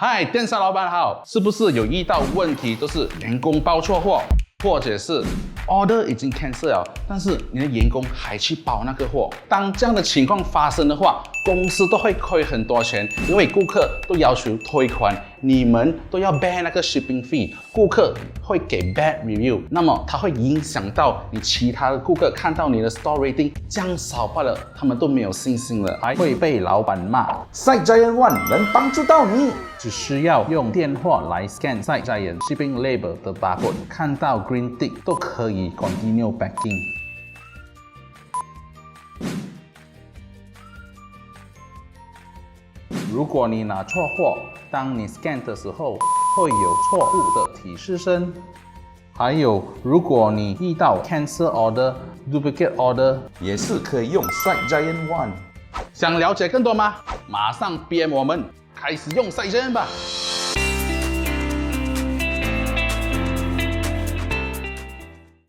嗨，电商老板好，是不是有遇到问题都是员工包错货，或者是 order 已经 cancel 了，但是你的员工还去包那个货？当这样的情况发生的话，公司都会亏很多钱，因为顾客都要求退款，你们都要 bear 那个 shipping fee， 顾客会给 bad review， 那么它会影响到你其他的顾客看到你的 store rating 降少罢了，他们都没有信心了，还会被老板骂。SiteGiant ONE 能帮助到你，只需要用电话来 scan SiteGiant shipping label 的 barcode， 看到 green tick 都可以 continue packing。如果你拿错货，当你 scan 的时候会有错误的提示声。还有，如果你遇到 cancel order、duplicate order， 也是可以用 SiteGiant ONE。想了解更多吗？马上 PM 我们，开始用SiteGiant吧。